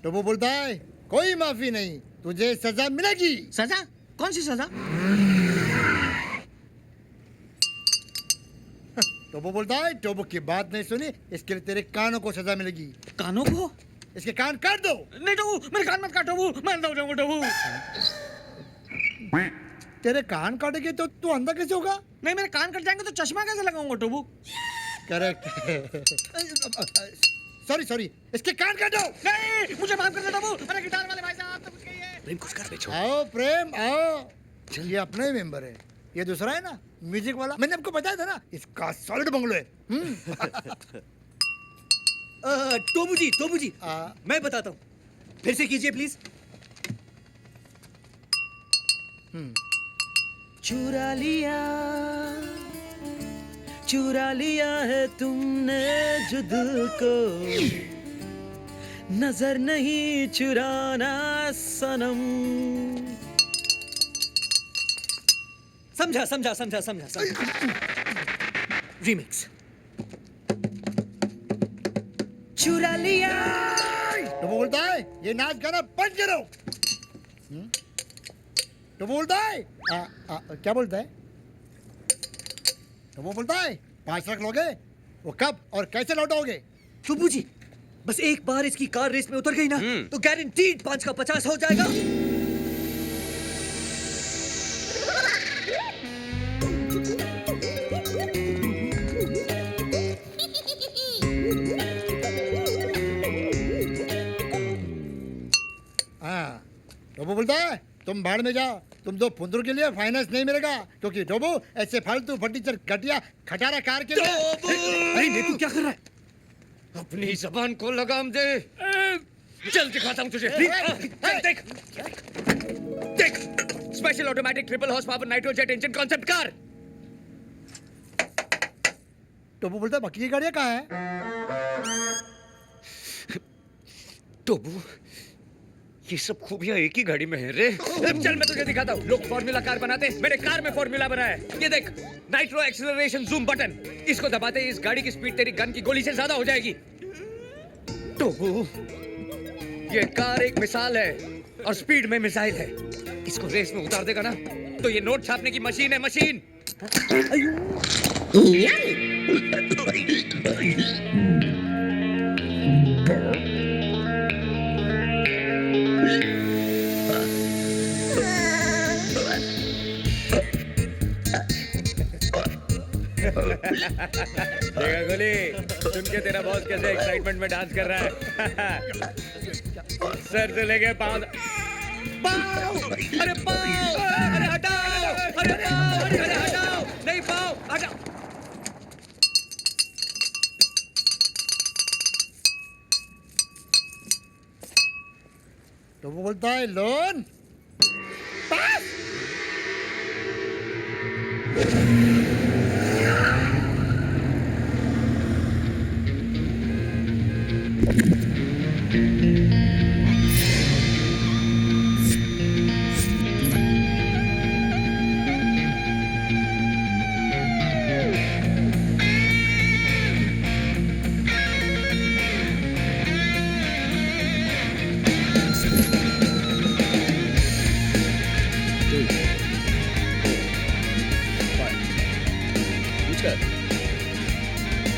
तो वो बोलता है कोई माफी नहीं, तुझे सजा मिलेगी। सजा? कौन सी सजा? तो वो बोलता है टोबो की बात नहीं सुनी, इसके लिए तेरे कानों को सजा मिलेगी। कानों को? इसके कान काट दो। नहीं टोबू, मेरे कान मत काट टोबू, मैं अंधा हो जाऊंगा टोबू। तेरे कान काटेंगे तो तू अंधा कैसे होगा? नहीं, मेरे कान कट जाएंगे तो चश्मा कैसे लगाऊंगा टोबू? करेक्ट। सॉरी सॉरी, इसके कान काटो। नहीं, मुझे माफ कर दो टोबू। अरे गिटार वाले भाई साहब, तो कुछ कहिए। प्रेम कुछ कर बेचो। आओ प्रेम आओ, ये अपना ही मेंबर है, ये दूसरा है ना म्यूजिक वाला, मैंने आपको बताया था ना, इसका सॉलिड बंगलो है। टोबू जी मैं बताता हूँ, फिर से कीजिए प्लीज। चुरा लिया है तुमने जो दिल को, नजर नहीं चुराना सनम। समझा। रिमिक्स। चुरा लिया। तो वो बोलता है ये नाच गाना बंद करो। तो वो बोलता है क्या बोलता है? तो वो बोलता है 5 लाख लोगे, वो कब और कैसे लौटाओगे? टोबू जी, बस एक बार इसकी कार रेस में उतर गई ना तो गारंटीड 5 का 50 हो जाएगा। टोबो बोलता है तुम भाड़ में जाओ, तुम दो फुंदरू के लिए फाइनेंस नहीं मिलेगा, क्योंकि टोबो ऐसे फालतू फटीचर घटिया खटारा कार के लिए। अरे नेतू क्या कर रहा है? अपनी जबान को लगाम दे। चल दिखाता हूँ तुझे। देख special automatic triple horse power nitrojet engine concept car. टोबो बोलता है बाकी की गाड़ियां कहाँ है? टोबू, ये सब खूबियां एक ही गाड़ी में है रे। चल मैं तुझे दिखाता हूँ। लोग फॉर्मूला कार बनाते हैं, मैंने कार में फॉर्मूला बनाया है। ये देख, नाइट्रो एक्सीलरेशन जूम बटन, इसको दबाते ही इस गाड़ी की स्पीड तेरी गन की गोली से ज्यादा हो जाएगी। टोबू, ये कार एक मिसाल है और स्पीड में मिसाइल है। इसको रेस में उतार देगा ना तो ये नोट छापने की मशीन है, मशीन। देखा गोली, सुन के तेरा बॉस कैसे एक्साइटमेंट में डांस कर रहा है। सर से लेके पाँव, अरे पाँव, अरे हटाओ, अरे पाँव, अरे हटाओ, नहीं पाँव, हटाओ। तो वो बोलता है लोन पास।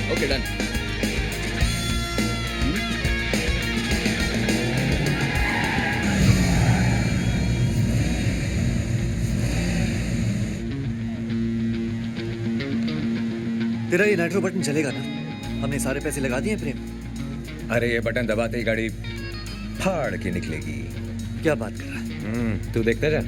Okay, done. तेरा ये नाइट्रो बटन चलेगा ना? हमने सारे पैसे लगा दिए प्रेम। अरे ये बटन दबाते ही गाड़ी फाड़ के निकलेगी। क्या बात कर रहा है? तू देखता जा।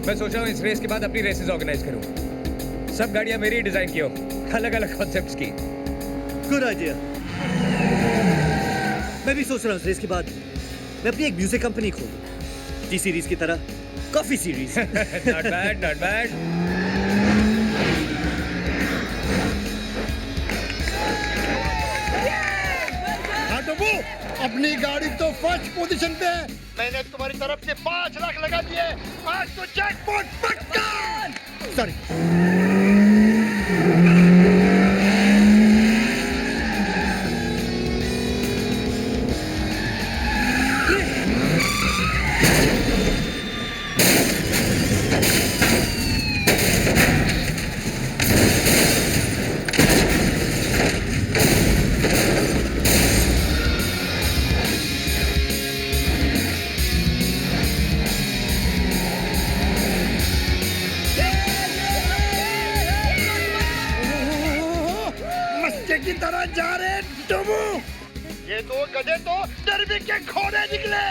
मैं सोच रहा हूँ इस रेस के बाद अपनी रेसेस ऑर्गेनाइज करूँ। सब गाड़ियाँ मेरी डिजाइन की हो, अलग अलग कॉन्सेप्ट्स की। Good idea. मैं भी सोच रहा हूँ इस रेस के बाद मैं अपनी एक म्यूजिक कंपनी खोलूं, टी सीरीज की तरह coffee series. Not bad, not bad. हाँ डब्बू, अपनी गाड़ी तो फर्स्ट पोजीशन पे है। मैंने तुम्हारी तरफ से 5 लाख लगा दिए। आज तो जैकपॉट पक्का। सॉरी। मस्के की तरह जा रहे डब्बू। ये दो गधे तो डरबी के घोड़े निकले।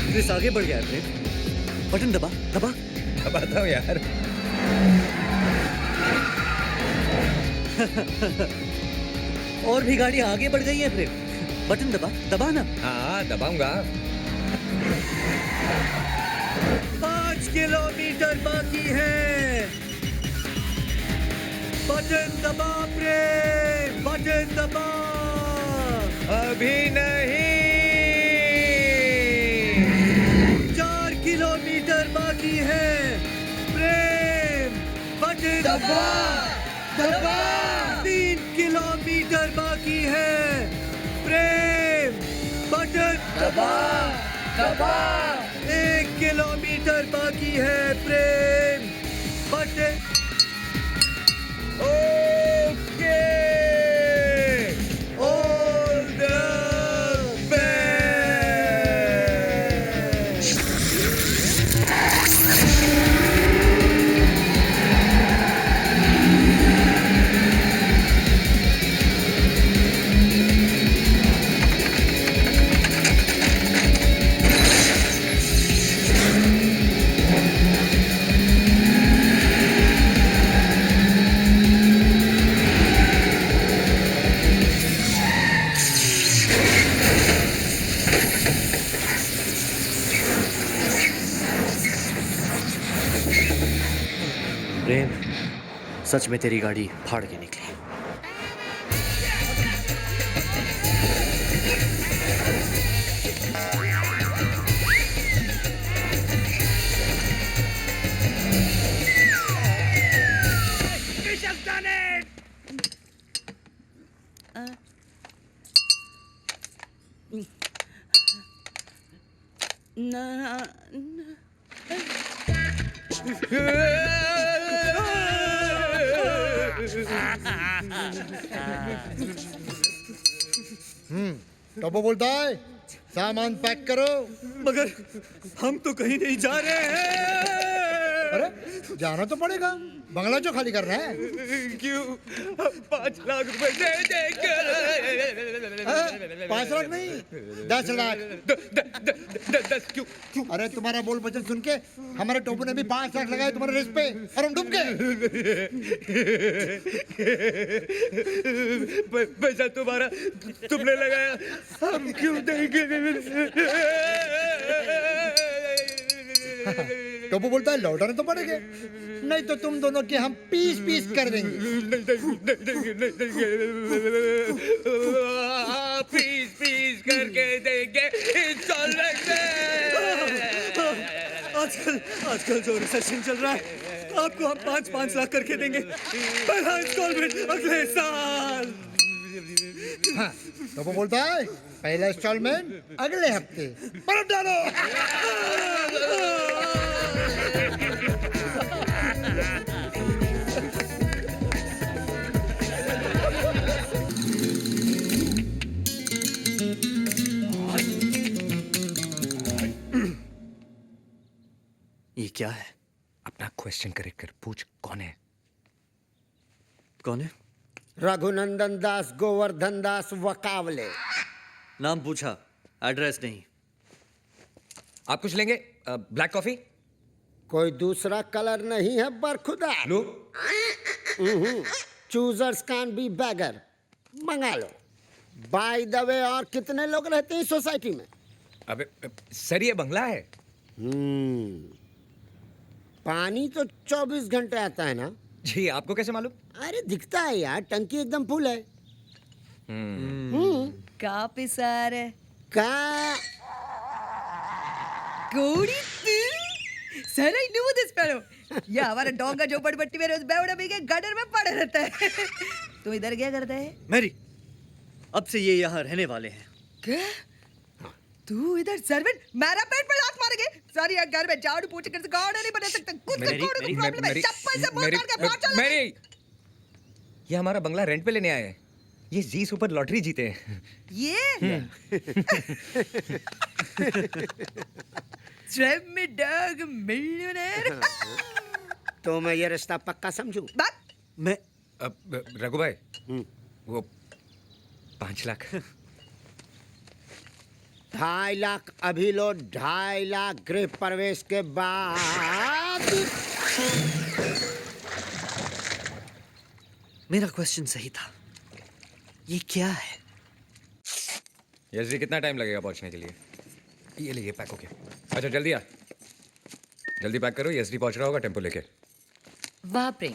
रेस आगे बढ़ गया है प्रेम। बटन दबा दबा। दबाता हूँ यार। और भी गाड़ियां आगे बढ़ गई है प्रेम। बटन दबा दबा ना। हाँ दबाऊंगा। 5 किलोमीटर बाकी है। बटन दबा प्रेम, बटन दबा। अभी नहीं। 4 किलोमीटर बाकी है। प्रेम, बटन दबा दबा। 3 किलोमीटर बाकी है। प्रेम, बटन दबा दबा। 1 किलोमीटर बाकी है। Prem, button. Okay. All the best. Prem, सच में तेरी गाड़ी फाड़ के निकली। टब्बू बोलता है सामान पैक करो। मगर हम तो कहीं नहीं जा रहे हैं। अरे जाना तो पड़ेगा, बंगला जो खाली करना है। क्यों? 5 लाख रुपए दे देंगे। 5 लाख नहीं 10 लाख। 10 क्यों? अरे तुम्हारा बोल बचन सुन के हमारे टोपू ने भी 5 लाख लगाए तुम्हारे रिस्क पे और हम डूब गए। पैसा तुम्हारा तुमने लगाया, हम क्यों देंगे? टोपू बोलता है लौटाने तो पड़ेंगे, नहीं तो तुम दोनों के हम पीस पीस कर देंगे। पीस करके देंगे इंस्टॉलमेंट में। आजकल जो रिसेशन चल रहा है, आपको हम 5-5 लाख करके देंगे, पहला इंस्टॉलमेंट अगले साल। हाँ, टोपू बोलता है पहला इंस्टॉलमेंट अगले हफ्ते। पलट डालो। ये क्या है? अपना क्वेश्चन करेक्ट कर, पूछ कौन है? कौन है? रघुनंदन दास गोवर्धन दास वकावले। नाम पूछा, एड्रेस नहीं। आप कुछ लेंगे? Black coffee? कोई दूसरा कलर नहीं है बरखुदा। लो। Choosers can be beggar. मंगा लो। बाय द वे, और कितने लोग रहते हैं सोसाइटी में? अबे सर, ये बंगला है। पानी तो 24 घंटे आता है ना? जी, आपको कैसे मालूम? अरे दिखता है यार, टंकी एकदम फुल है। का पिसारे का कोड़ी sir I knew this fellow. ये हमारा डोंगा झोपड़पट्टी में रोज बेवड़ा भी के गटर में पड़ा रहता है। तू इधर क्या करता है? मैरी, अब से ये यहाँ रहने वाले हैं। क्या? तू इधर सर्वेंट मेरा पेट पर लात मार गए। सारी घर में झाड़ू पोछे कर गाड़ नहीं बना सकता। कुछ मेरी- को मेरी- प्रॉब्लम है। चप्पल से मार के बाहर चला। मेरी, ये हमारा बंगला रेंट पे लेने आए हैं। ये जी सुपर लॉटरी जीते हैं। ये ट्रेप में डॉग मिलियनेयर। तो मैं ये रिश्ता पक्का समझूं? बात मैं रघु भाई, वो 5 लाख। 2.5 लाख अभी लो, 2.5 लाख गृह प्रवेश के बाद। मेरा क्वेश्चन सही था। ये क्या है? यस जी, कितना टाइम लगेगा पहुंचने के लिए? ये लीजिए, पैक हो गया। अच्छा जल्दी आ, जल्दी पैक करो। यस जी पहुंच रहा होगा टेम्पो लेके। वाह प्रेम,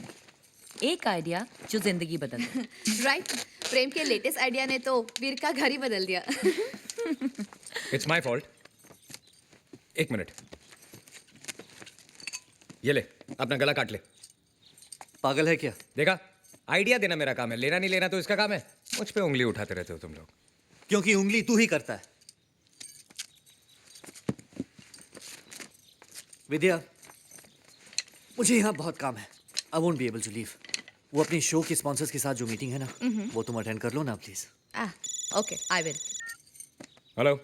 एक आइडिया जो जिंदगी बदल दे। राइट प्रेम के लेटेस्ट आइडिया ने तो वीर का घर ही बदल दिया। It's my fault. 1 मिनट, ये ले, अपना गला काट ले। पागल है क्या? देखा, आइडिया देना मेरा काम है, लेना नहीं लेना तो इसका काम है। मुझ पे उंगली उठाते रहते हो तुम लोग। क्योंकि उंगली तू ही करता है। विद्या, मुझे यहाँ बहुत काम है। I won't be able to leave. वो अपनी शो के स्पॉन्सर्स के साथ जो मीटिंग है ना, वो तुम अटेंड कर लो ना please. Okay I will. Hello.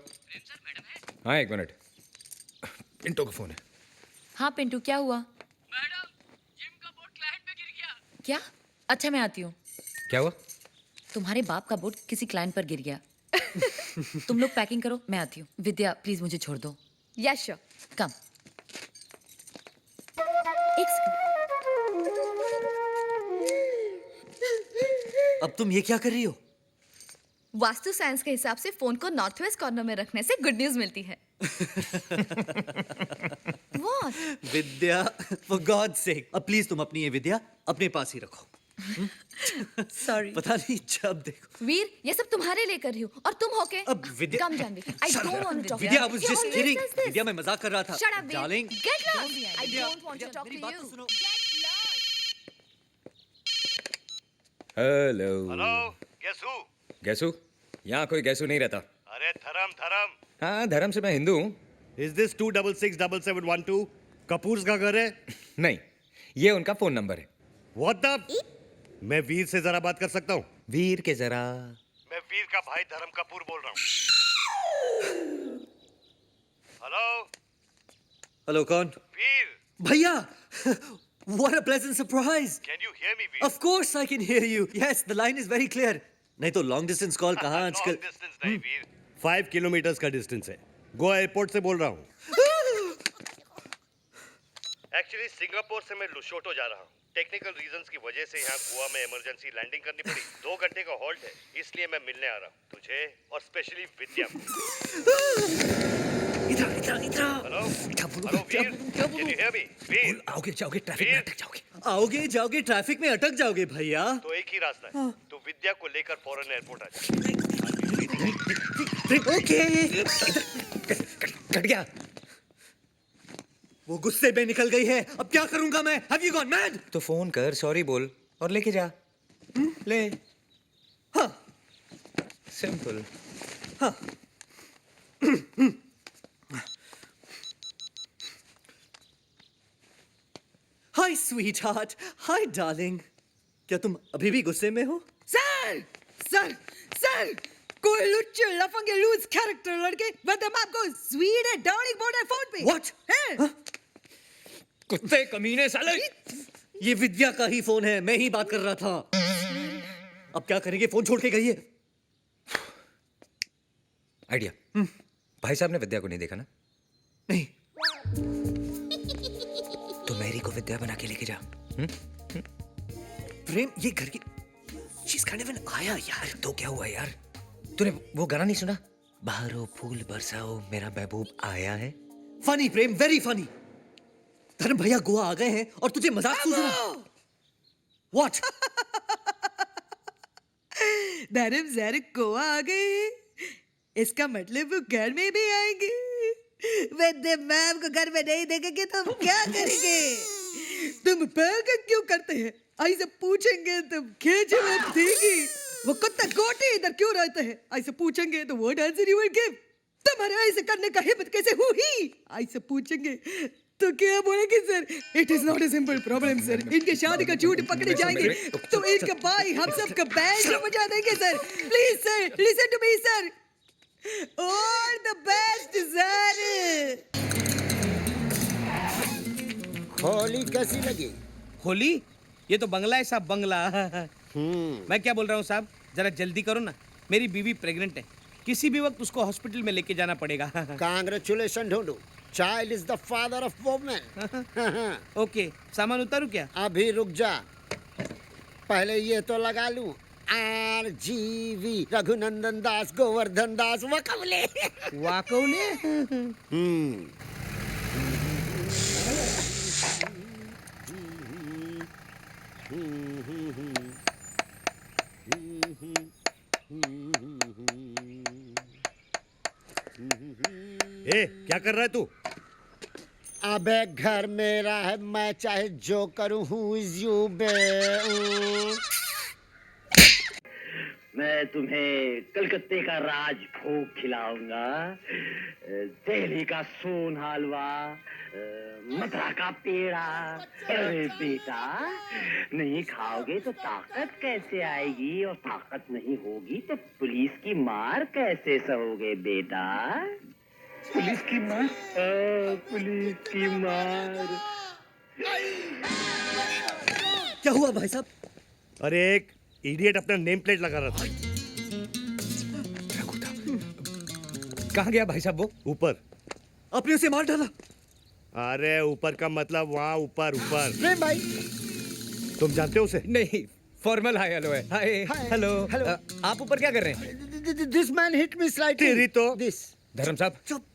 हाँ 1 मिनट, पिंटो का फोन है। हाँ पिंटू, क्या हुआ? मैडम, जिम का बोर्ड क्लाइंट पे गिर गया। क्या? अच्छा मैं आती हूँ। क्या हुआ? तुम्हारे बाप का बोर्ड किसी क्लाइंट पर गिर गया। तुम लोग पैकिंग करो, मैं आती हूँ। विद्या प्लीज मुझे छोड़ दो। Yes sure. कम। एक सेकंड। अब तुम ये क्या कर रही हो? वास्तु साइंस के हिसाब से फोन को नॉर्थ वेस्ट कॉर्नर में रखने से गुड न्यूज मिलती है। What? Vidya, for God sake, अब प्लीज तुम अपनी ये विद्या अपने पास ही रखो। सॉरी। पता नहीं जब देखो। वीर, ये सब तुम्हारे लिए कर रही हूँ और तुम होके अब विद्या, कम Janvi. I don't want to talk. Vidya, I was He just always kidding. does this. विद्या, मैं मजाक कर रहा था। Shut up, Veer. Darling. Get lost. I don't want to Vidya, talk मेरी to बात you. तो सुनो। Get lost. हेलो। हेलो, गैसू? गैसू? यहाँ कोई गैसू नहीं रहता। अरे धर्म धर्म। हाँ, धर्म से मैं हिंदू हूँ। इज दिस 2667712 कपूर्स का घर है? नहीं, ये उनका फोन नंबर है। What the? मैं वीर से जरा बात कर सकता हूँ? वीर के जरा। मैं वीर का भाई धर्म कपूर बोल रहा हूँ। हेलो हेलो, कौन? वीर, भैया, what a pleasant surprise. Can you here me Veer? Of course I can hear you. Yes, the line is very clear. नहीं तो लॉन्ग डिस्टेंस कॉल कहाँ आजकल। लॉन्ग डिस्टेंस नहीं वीर, 5 किलोमीटर का डिस्टेंस है। गोवा एयरपोर्ट से बोल रहा हूँ। एक्चुअली सिंगापुर से मैं लुशोटो जा रहा हूँ। टेक्निकल रीजंस की वजह से यहाँ गोवा में इमरजेंसी लैंडिंग करनी पड़ी। 2 घंटे का हॉल्ट है, इसलिए मैं मिलने आ रहा हूँ तुझे और स्पेशली विद्या को। इधर इधर इधर हेलो क्या बोलूं, हेलो क्या वीर, बोलूं, क्या कैन यू बोलूं? Hear me? वीर, आओगे जाओगे ट्रैफिक में अटक जाओगे। आओगे जाओगे ट्रैफिक में अटक जाओगे भैया। तो एक ही रास्ता है, तू विद्या को लेकर फॉरेन एयरपोर्ट आ जा। ओके कट गया। वो गुस्से में निकल गई है, अब क्या करूंगा मैं? Have you gone mad? तो फोन कर, सॉरी बोल और लेके जा। ले। हाँ सिंपल। हाँ। हाय स्वीट हार्ट, हाय डार्लिंग। क्या तुम अभी भी गुस्से में हो? सर सर सर, कोई लुच्चे लफंगे लूज कैरेक्टर लड़के बदमाश को स्वीट है डार्लिंग बोल रहा है फोन पे। What? हैं? कुत्ते कमीने साले। ये विद्या का ही फोन है, मैं ही बात कर रहा था। अब क्या करेंगे? फोन छोड़ के गई है। आइडिया। भाई साहब ने विद्या को नहीं देखा ना? नहीं। तो मैरी को विद्या बना के लेके जा। प्रेम, ये घर की She's kind of an आया यार। तो क्या हुआ यार? तूने वो गाना नहीं सुना? बहारो फूल बरसाओ मेरा महबूब आया है। फनी प्रेम, वेरी फनी। धर्म भैया गोवा आ गए हैं और तुझे मजाक सूझ रहा? What? धर्म सर गोवा आ गए, इसका मतलब वो घर में भी आएंगे। वैद्य मैम को घर में नहीं देखेंगे तो हम क्या करेंगे? तुम पागल क्यों करते हैं? ऐसे पूछेंगे तो क्या जवाब देगी? वो कुत्ता गोटी इधर क्यों रहते हैं? ऐसे पूछेंगे तो what answer you will give? तुम्हारे ऐसे करने का हिम्मत कैसे हुई? ऐसे पूछेंगे तो क्या बोलेंगे sir? It is not a simple problem sir. इनके शादी का झूठ पकड़े जाएंगे तो इनका भाई हम सब का बैंड बजा देंगे sir. Please sir, listen to me sir. All the best sir. Holi कैसी लगी? होली? ये तो बंगला है साहब, बंगला। मैं क्या बोल रहा हूँ साहब, जरा जल्दी करो ना, मेरी बीवी प्रेग्नेंट है, किसी भी वक्त उसको हॉस्पिटल में लेके जाना पड़ेगा। Congratulation Dhondu. Child is the father of women. Okay, सामान उतारू क्या? अभी रुक जा, पहले ये तो लगा लूं। RGV रघुनंदन दास गोवर्धन दास वकवले। वाकौले? ए, क्या कर रहा है तू? अबे घर मेरा है, मैं चाहे जो करूं। हु इज यू बे? मैं तुम्हें कलकत्ते का राजभोग खिलाऊंगा, दिल्ली का सोन हलवा, मथुरा का पेड़ा। अरे बेटा, नहीं खाओगे तो ताकत कैसे आएगी, और ताकत नहीं होगी तो पुलिस की मार कैसे सहोगे बेटा? पुलिस की मार? पुलिस की मार। क्या हुआ भाई साहब? अरे एक इडियट अपना नेम प्लेट लगा रहा था। कहाँ गया भाई साहब वो? ऊपर। आपने उसे मार डाला? अरे ऊपर का मतलब वहाँ ऊपर ऊपर। प्रेम भाई, तुम जानते हो उसे? नहीं, फॉर्मल हाय हेलो है। Hi hello. हेलो। आप ऊपर क्या कर रहे हैं? This man hit me slightly. तेरी तो। दिस। धर्म साहब, चुप।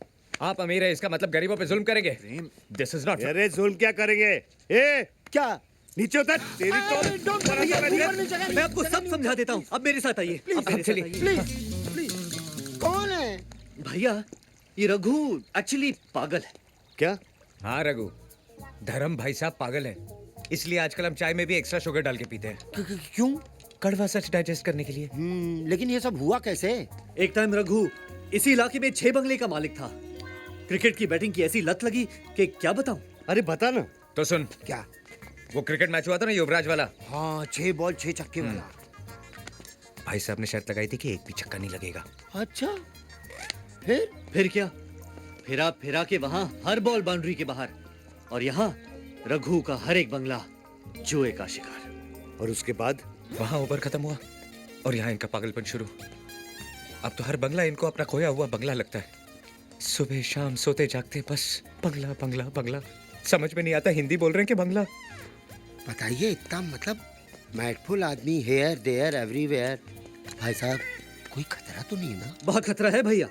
आप अमीर है, इसका मतलब गरीबों पे जुल्म करेंगे? प्रेम, दिस इज नॉट। अरे जुल्म क्या करेंगे? ए, क्या? नीचे उतर। तेरी तो। मैं आपको सब समझा देता हूँ। अब मेरे साथ आइए। अब मेरे साथ आइए। Please please. कौन है? भैया, ये रघु एक्चुअली पागल है। क्या? हाँ रघु, धर्म भाई साहब पागल है, इसलिए आजकल हम चाय में भी एक्स्ट्रा शुगर डाल के पीते हैं। क्यों? कड़वा सच डाइजेस्ट करने के लिए। लेकिन ये सब हुआ कैसे? एक टाइम रघु इसी इलाके में 6 बंगले का मालिक था। क्रिकेट की बैटिंग की ऐसी लत लगी कि क्या बताऊं। अरे बता ना। तो सुन, क्या? वो क्रिकेट मैच हुआ था ना युवराज वाला, हाँ, 6 बॉल 6 छक्के वाला। भाई साहब ने शर्त लगाई थी कि एक भी छक्का नहीं लगेगा। अच्छा, फिर क्या? फिरा के वहां हर बॉल बाउंड्री के बाहर, और यहाँ रघु का हर एक बंगला जुए का शिकार। और उसके बाद? वहां ओवर खत्म हुआ, और यहाँ इनका पागलपन शुरू। अब तो हर बंगला इनको अपना खोया हुआ बंगला लगता है। सुबह शाम सोते जागते बस बंगला बंगला बंगला। समझ में नहीं आता हिंदी बोल रहे हैं कि बंगला। बताइए, इतना मतलब मैटफुल आदमी हेयर देयर एवरीवेयर। भाई साहब, कोई खतरा तो नहीं ना? बहुत खतरा है भैया,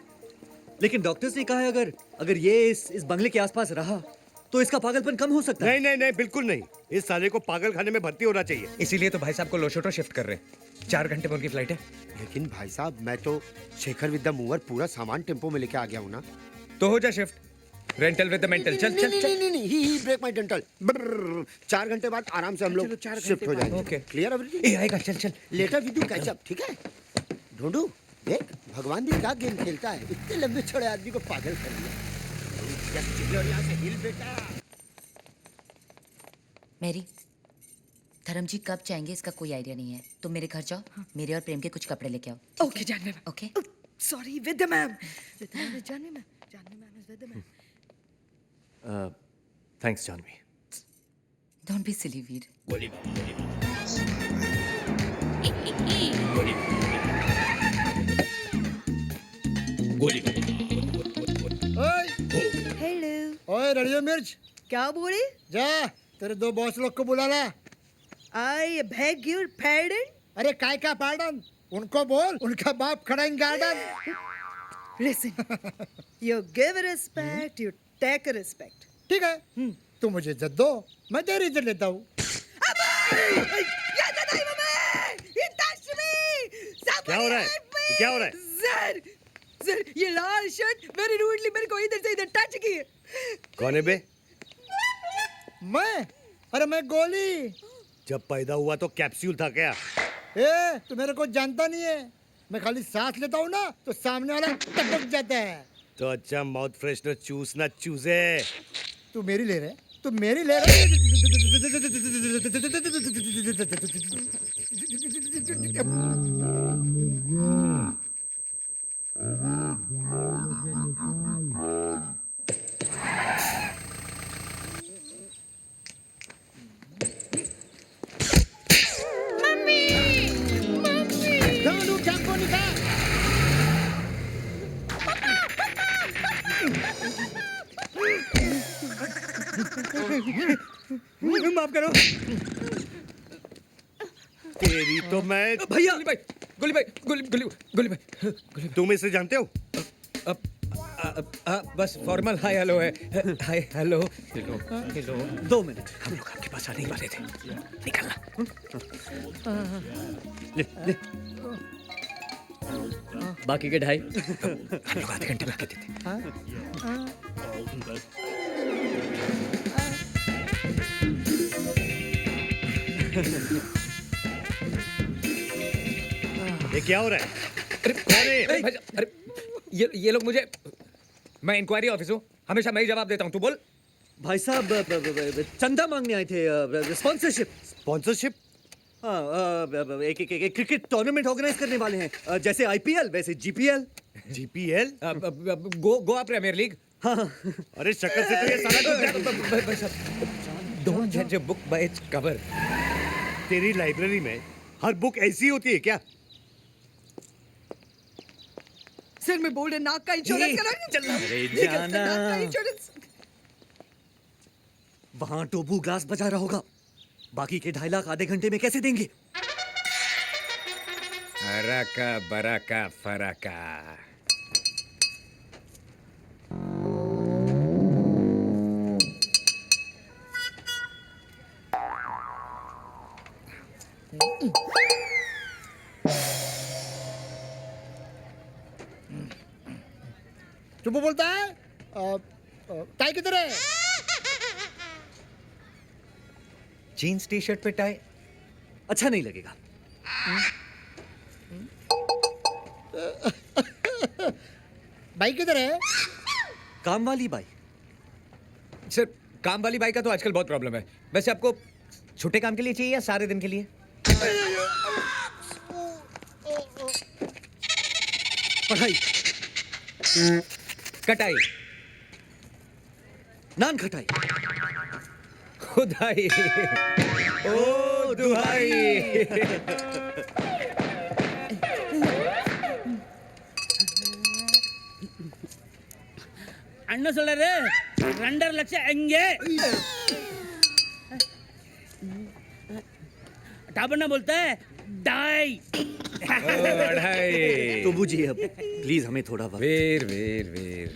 लेकिन डॉक्टर्स ने कहा है अगर ये इस बंगले के आसपास रहा तो इसका पागलपन कम हो सकता है। नहीं नहीं नहीं, बिल्कुल नहीं। इस साले को पागल खाने में भर्ती होना चाहिए। इसीलिए तो भाई साहब को लोशोटो शिफ्ट कर रहे हैं। 4 घंटे में उनकी फ्लाइट है। लेकिन भाई साहब, मैं तो शेखर विद द मूवर पूरा सामान टेम्पो में लेके आ गया हूँ ना। तो हो जा shift. Rental with the mental. चल चल चल। नहीं, ही ब्रेक माय डेंटल। 4 घंटे बाद आराम से हम लोग शिफ्ट हो जाएंगे। ओके। Clear everything? ये आएगा, चल चल। Later we do catch up, ठीक है? ढूंढू, देख भगवान भी क्या गेम खेलता है, इतने लंबे छोड़े आदमी को पागल कर दिया। यहाँ से हिल बेटा। मेरी धर्म जी कब चाहेंगे इसका कोई आइडिया नहीं है। तुम मेरे घर जाओ, मेरे और प्रेम के कुछ कपड़े लेके आओ। Okay Janvi ma'am. Okay sorry Vidya ma'am. Janvi ma'am is Vidya ma'am. Thanks Janvi. Don't be silly Veer. Hello. ओए रड़ियो मिर्च, क्या बोले? जा तेरे 2 बॉस लोग को बुला ला। I beg your पैर्डन। अरे काय का पार्डन, उनको बोल उनका बाप खड़ा in garden. Listen, you give respect, you take respect. ठीक है, तू मुझे इज्जत दो, मैं तेरी इज्जत लेता हूँ। क्या हो रहा है? क्या हो रहा है? सर ये लाल शर्ट वेरी रूडली मेरे को इधर से इधर टच की है। कौन है बे? मैं? अरे मैं गोली। जब पैदा हुआ तो कैप्सूल था क्या? ए, तू मेरे को जानता नहीं है। मैं खाली सांस लेता हूँ ना तो सामने वाला टपक जाता है। तो अच्छा माउथ फ्रेशनर चूस ना चूसे। तू मेरी ले रहे, तू मेरी ले रहे। ढूंढू चाकू निकाल। माफ करो। तेरी तो मैं। भैया गोली भाई गोली भाई। तुम इसे जानते हो? बस फॉर्मल हाय हेलो है। Hi hello hello hello. 2 minute. हम लोग आपके पास आने ही वाले थे। निकलना। ले ले। बाकी के 2.5। हम लोग आधे घंटे में आके देते। ये क्या हो रहा है? अरे अरे ये लोग मुझे। मैं इंक्वायरी ऑफिस हूँ, हमेशा मैं ही जवाब देता हूँ। तू बोल। भाई साहब चंदा मांगने आए थे, स्पॉन्सरशिप। स्पॉन्सरशिप? हाँ, एक क्रिकेट टूर्नामेंट ऑर्गेनाइज करने वाले हैं, जैसे IPL वैसे GPL। GPL? Goa premier league. हाँ। अरे शक्ल से तो ये सारा डोंट जज a book by its cover. तेरी लाइब्रेरी में हर बुक ऐसी होती है क्या? सर मैं बोल रहा नाक का इंश्योरेंस करा। अरे जाना। वहां टोबू ग्लास बजा रहा होगा, बाकी के 2.5 लाख आधे घंटे में कैसे देंगे? अराका बराका फराका। चुप बोलता है। टाई किधर है? जीन्स टी शर्ट पे टाई अच्छा नहीं लगेगा। बाइक किधर है? काम वाली बाई। सर काम वाली बाई का तो आजकल बहुत प्रॉब्लम है। वैसे आपको छोटे काम के लिए चाहिए या सारे दिन के लिए? पढ़ाई। कटाई। नान खटाई। खुदाई। ओ दुहाई। ಅಣ್ಣ ಸೊಲ್ಲರೆ ರಂಡರ್ ಲಕ್ಷ ಹಂಗೆ टाबन्ना बोलता है डाई तोबू जी अब प्लीज हमें थोड़ा वक्त। वीर वीर वीर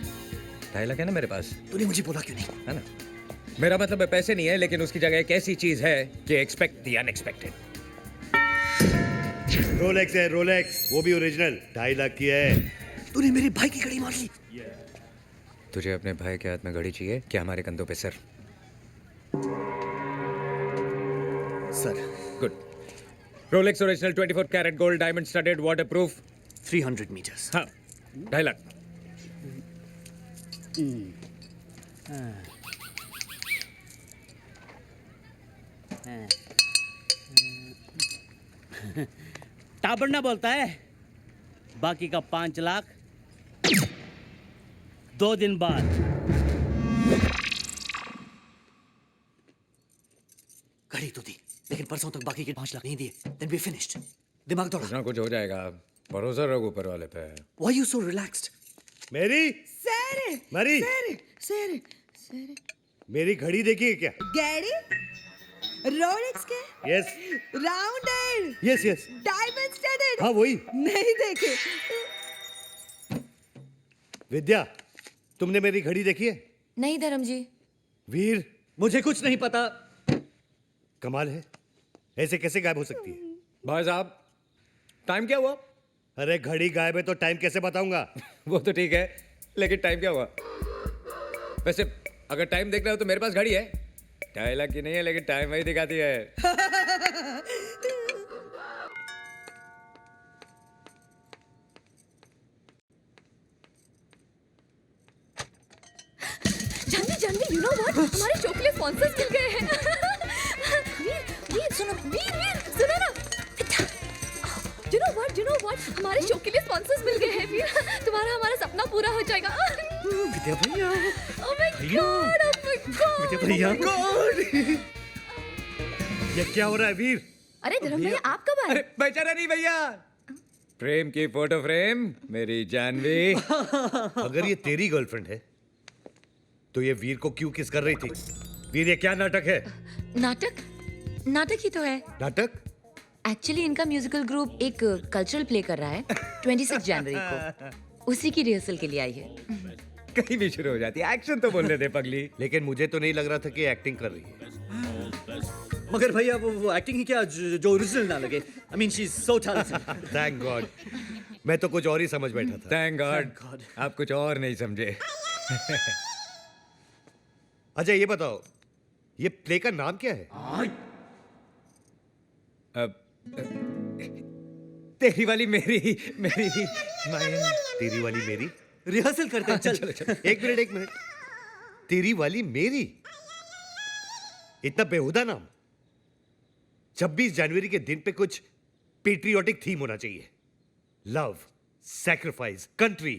2.5 लाख है ना मेरे पास, तूने मुझे बोला क्यों नहीं? है ना? मेरा मतलब है पैसे नहीं है, लेकिन उसकी जगह एक ऐसी चीज है कि एक्सपेक्ट द अनएक्सपेक्टेड। रोलेक्स है, रोलेक्स, वो भी ओरिजिनल, 2.5 लाख की है। तूने मेरे भाई की घड़ी मार ली। तुझे अपने भाई के हाथ में घड़ी चाहिए क्या हमारे कंधों पे sir? Sir good. Rolex original 24 carat gold diamond studded waterproof 300 metres. हाँ 2.5 लाख। टाबन्ना बोलता है बाकी का 5 लाख 2 दिन बाद। घड़ी तो दी, लेकिन परसों तक बाकी के 5 लाख नहीं दिए। Then we finished. दिमाग दौड़ा। कुछ ना कुछ हो जाएगा, भरोसा रखो ऊपर वाले पे। Why you so relaxed? मेरी सर मरी सर सर सर मेरी घड़ी देखिए क्या? गैडी रोलेक्स के yes rounded yes yes, diamond studded. हाँ वही। नहीं देखे। विद्या, तुमने मेरी घड़ी देखी है? नहीं धर्म जी। वीर, मुझे कुछ नहीं पता। कमाल है, ऐसे कैसे गायब हो सकती है? भाई साहब टाइम क्या हुआ? अरे घड़ी गायब है तो टाइम कैसे बताऊंगा? वो तो ठीक है, लेकिन टाइम क्या हुआ? वैसे अगर टाइम देखना हो तो मेरे पास घड़ी है, 2.5 लाख की नहीं है, लेकिन टाइम वही दिखाती है। Janvi Janvi, you know what, हमारे शो के लिए स्पॉन्सर्स मिल गए हैं। वीर वीर सुनो, वीर वीर सुनो ना। यू नो व्हाट, हमारे शो के लिए स्पॉन्सर्स मिल गए हैं वीर। तुम्हारा हमारा सपना पूरा हो जाएगा। विद्या भैया, oh my god, oh my god. Vidya भैया, ये क्या हो रहा है वीर? अरे धर्म भैया आप कब आए? अरे बेचारा नहीं भैया, प्रेम की फोटो फ्रेम मेरी जानवी। अगर ये तेरी गर्लफ्रेंड है तो ये वीर को क्यों किस कर रही थी? वीर, ये क्या नाटक है? नाटक नाटक ही तो है। नाटक? एक्चुअली इनका म्यूजिकल ग्रुप एक कल्चरल प्ले कर रहा है 26 जनवरी को, उसी की रिहर्सल के लिए आई है। कहीं भी शुरू हो जाती है, एक्शन तो बोलने दे पगली। लेकिन मुझे तो नहीं लग रहा था कि एक्टिंग कर रही है। मगर भैया वो एक्टिंग ही क्या जो ओरिजिनल ना लगे। I mean she's so talented. Thank God, मैं तो कुछ और ही समझ बैठा था। Thank God God. आप कुछ और नहीं समझे। अच्छा ये बताओ, ये प्ले का नाम क्या है? अब तेरी वाली मेरी मेरी तेरी वाली मेरी? रिहर्सल करते हैं, चल। चलो चलो। एक मिनट, तेरी वाली मेरी, इतना बेहुदा नाम। 26 जनवरी के दिन पे कुछ पेट्रियोटिक थीम होना चाहिए। Love, sacrifice, country.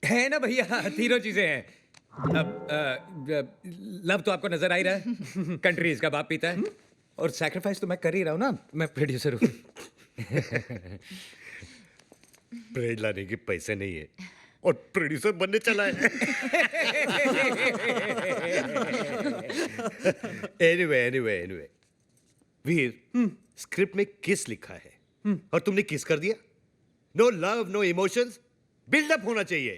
है ना भैया, तीनों चीजें हैं। अब लव तो आपको नजर आ ही रहा है, कंट्री इसका बाप पीता है, और सैक्रिफाइस तो मैं कर ही रहा हूं ना, मैं प्रोड्यूसर हूं। ब्रेड लाने के पैसे नहीं है और प्रोड्यूसर बनने चला है। एनीवे वीर, स्क्रिप्ट में किस लिखा है और तुमने किस कर दिया? No love, no emotions, build up होना चाहिए।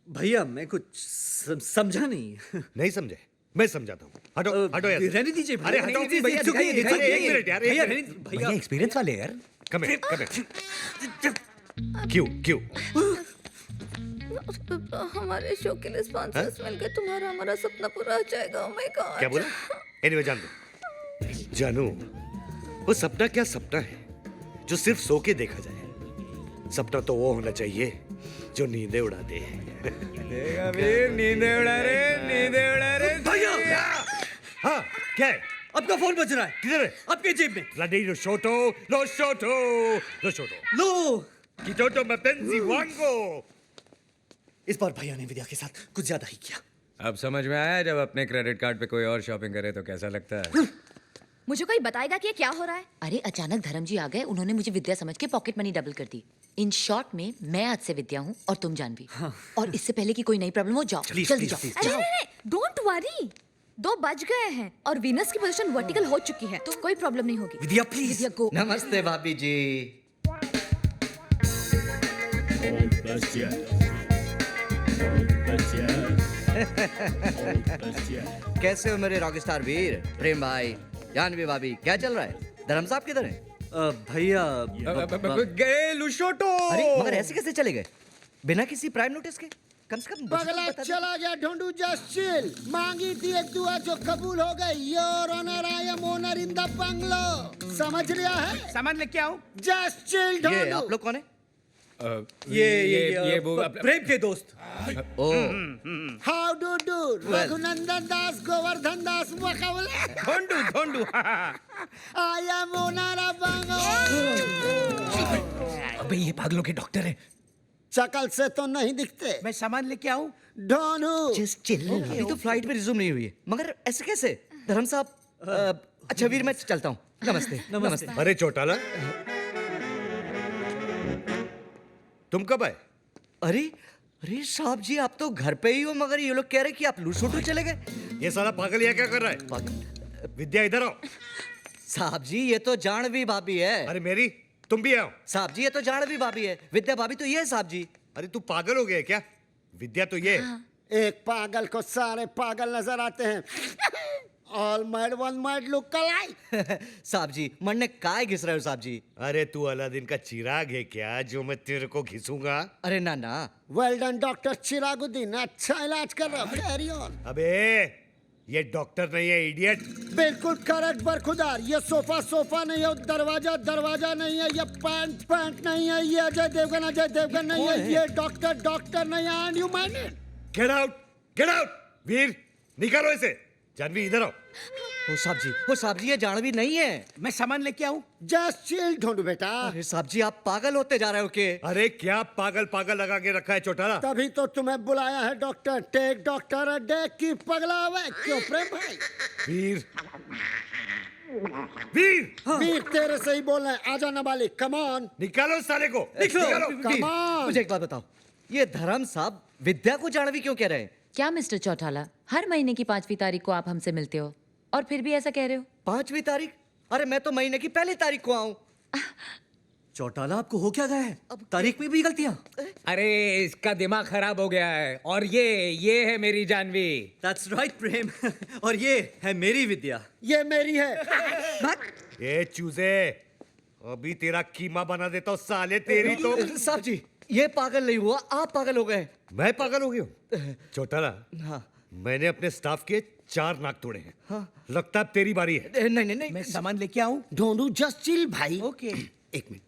भैया मैं कुछ समझा नहीं। नहीं समझे? मैं समझाता हूँ। हटो हटो यार। रहने दीजिए अरे हटो भैया, दिखाइए, एक मिनट यार, भैया एक मिनट। भैया एक्सपीरियंस वाले यार। कम है। क्यों? हमारे शो के लिए स्पॉन्सर्स मिल गए, तुम्हारा हमारा सपना पूरा हो जाएगा। ओह माय गॉड। क्या बोला? एनीवे जान दो। जानू, वो सपना क्या सपना है जो सिर्फ सो के देखा जाए। सपना तो वो होना चाहिए जो नींदें उड़ा दे। नींदे उड़ा रे, नींदे उड़ा रे भैया। हाँ क्या है? आपका फोन बज रहा है। किधर है? आपके जेब में। Bloody lo shoto. लो। Kitoto mapenzi wango. इस बार भैया ने विद्या के साथ कुछ ज्यादा ही किया। अब समझ में आया जब अपने क्रेडिट कार्ड पे कोई और शॉपिंग करे तो कैसा लगता है। मुझे कोई बताएगा कि ये क्या हो रहा है? अरे अचानक धर्म जी आ गए, उन्होंने मुझे विद्या समझ के पॉकेट मनी डबल कर दी। इन शॉर्ट में मैं आज से विद्या हूँ और तुम जानवी। और इससे पहले कि कोई नई प्रॉब्लम हो, जाओ जल्दी जाओ। अरे डोंट वरी, 2 बज गए हैं और वीनस की पोजीशन वर्टिकल हो चुकी है, तो कोई प्रॉब्लम नहीं होगी। विद्या प्लीज। विद्या गो। नमस्ते भाभी जी। कैसे हो मेरे रॉकस्टार वीर? प्रेम भाई, जानवी भाभी, क्या चल रहा है? धर्म साहब किधर है? भैया गए लुशोटो। अरे मगर ऐसे कैसे चले गए बिना किसी प्राइम नोटिस के? कम से कम मुझे तो पगला बता दो। चला गया ढूंढू, जस्ट चिल। मांगी थी एक दुआ जो कबूल हो गई। Your honour, I am owner in the bungalow. समझ लिया है? सामान लेके आओ। जस्ट चिल ये ढूंढू। आप लोग कौन है? ये वो प्रेम के दोस्त। Oh how do do? Raghunandan Das, Govardhan Das, वकवले। Dhondu Dhondu. I am owner of bungalow. अबे ये पागलों के डॉक्टर हैं। शकल से तो नहीं दिखते। मैं सामान लेके आऊं? ढूंढू। Just chill. अभी तो फ्लाइट में रिज्यूम नहीं हुई है, मगर ऐसे कैसे? धर्म साहब अच्छा वीर, मैं चलता हूँ। नमस्ते नमस्ते। अरे चौटाला, तुम कब आए? अरे अरे साहब जी, आप तो घर पे ही हो, मगर ये लोग कह रहे कि आप लूसोटू चले गए। ये साला पागल यहाँ क्या कर रहा है? पागल। विद्या इधर आओ। साहब जी ये तो जानवी भाभी है। अरे मेरी, तुम भी आओ। साहब जी ये तो जानवी भाभी है, विद्या भाभी तो ये है साहब जी। अरे तू पागल हो गया है क्या? विद्या तो ये है। एक पागल को सारे पागल नजर आते हैं। All mad one mad look alike. साहब जी मरने काय घिस रहे हो साहब जी? अरे तू अलादीन का चिराग है क्या जो मैं तेरे को घिसूंगा? अरे ना ना। वेल डन डॉक्टर चिरागुद्दीन, अच्छा इलाज कर रहा। Carry on. अबे ये डॉक्टर नहीं है, इडियट। बिल्कुल करेक्ट बरखुदार। ये सोफा नहीं है, दरवाजा नहीं है, ये पैंट नहीं है, ये अजय देवगन नहीं है, ये डॉक्टर नहीं है। And you mind it? Get out. Veer निकालो इसे। जानवी इधर आओ। वो साहब जी ये जानवी नहीं है। मैं सामान लेके आऊं? जस्ट चिल ढूंढू बेटा। अरे साहब जी आप पागल होते जा रहे हो के? अरे क्या पागल लगा के रखा है चौटाला? तभी तो तुम्हें बुलाया है doctor. Take doctor a day की पगला हुआ। क्यों प्रेम भाई? वीर तेरे से ही बोल रहे हैं। आजा नाबालिग, कम ऑन। निकालो साले को। निकालो। Come on. मुझे एक बात बताओ, ये धर्म साहब विद्या को जानवी क्यों कह रहे हैं? क्या मिस्टर चौटाला, हर महीने की 5वीं तारीख को आप हमसे मिलते हो और फिर भी ऐसा कह रहे हो? 5वीं तारीख? अरे मैं तो महीने की 1 तारीख को आऊं। चौटाला आपको हो क्या गया है? अब तारीख में भी गलतियां? अरे इसका दिमाग खराब हो गया है। और ये है मेरी जानवी। That's right प्रेम। और ये है मेरी विद्या। ये मेरी है। ये चूजे, अभी तेरा कीमा बना देता हूँ साले। तेरी तो। साहब जी ये पागल नहीं हुआ, आप पागल हो गए। मैं पागल हो गया हूँ? चौटाला, हाँ। मैंने अपने स्टाफ के 4 नाक तोड़े हैं। हाँ। लगता है अब तेरी बारी है। नहीं। मैं सामान लेके आऊं? ढूंढू, जस्ट चिल भाई। ओके। एक मिनट,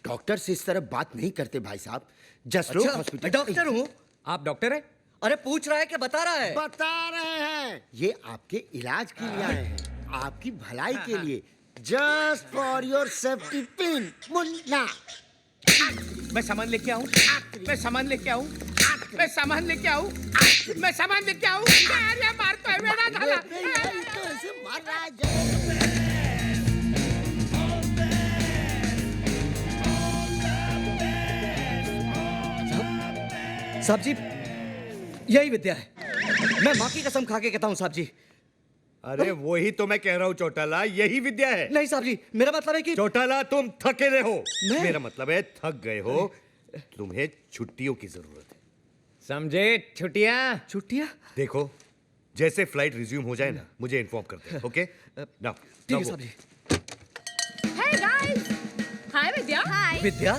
डॉक्टर से इस तरह बात नहीं करते भाई साहब। जस्ट लो हॉस्पिटल। डॉक्टर हूँ। आप डॉक्टर हैं? अरे पूछ रहा है कि बता रहा है? बता रहे हैं। ये आपके इलाज के लिए आए हैं, आपकी भलाई के लिए। Just for your safety pin. Munna, मैं सामान लेके आऊं? मैं सामान लेके आऊं? मैं सामान लेके आऊं? मैं सामान लेके आऊं? अरे मारतोय वेडा झाला। तो ऐसे मार रहा है। साहब जी यही विद्या है, मैं माँ की कसम खा के कहता हूँ साहब जी। अरे वही तो मैं कह रहा हूँ चौटाला, यही विद्या है। नहीं साहब जी, मेरा मतलब है कि चौटाला तुम थके रहे हो। मैं? मेरा मतलब है थक गए हो, तुम्हें छुट्टियों की जरूरत है। समझे? छुट्टियां। देखो जैसे फ्लाइट रिज्यूम हो जाए ना, मुझे इन्फॉर्म कर दे। Okay now? ठीक है साहब जी। Hey guys! Hi विद्या। Hi. विद्या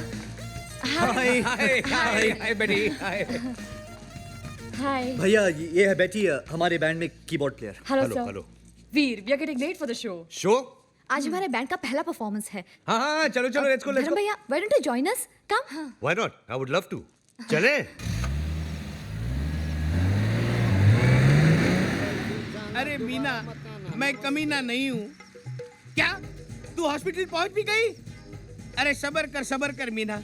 हाय बेटी। हाय। Hi. भैया ये है बेटी, हमारे बैंड में keyboard player. Hello hello sir. Hello. Veer, we are getting late for the show. Show? आज हमारे बैंड का पहला परफॉर्मेंस है। हाँ चलो लेट्स गो। धर्म भैया, why don't you join us? Come. Why not? I would love to. चले? अरे मीना, मैं कमीना नहीं हूँ क्या? तू हॉस्पिटल पहुंच भी गई? अरे सबर कर मीना,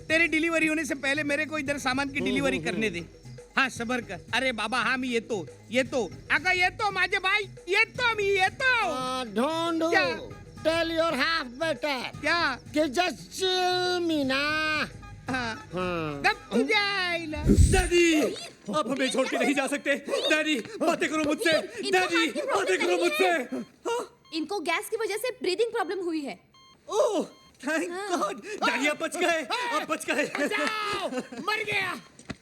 तेरी डिलीवरी होने से पहले मेरे को इधर सामान की डिलीवरी करने दे। हा सबर कर. अरे बाबा हा मी येतो अगं येतो माझे भाई येतो मी येतो. ढोंडू क्या? टेल योर हाफ बेटर क्या कि जस्ट चिल मीना. हा. हाँ. गप तुझ्या आईला. डैडी आप हमें छोड़ के नहीं जा सकते. डैडी बातें करो मुझसे. डैडी बातें करो मुझसे. इनको गैस की वजह से ब्रीदिंग प्रॉब्लम हुई है. Oh thank God. डैडी आप बच गए. आप बच गए. मर गया.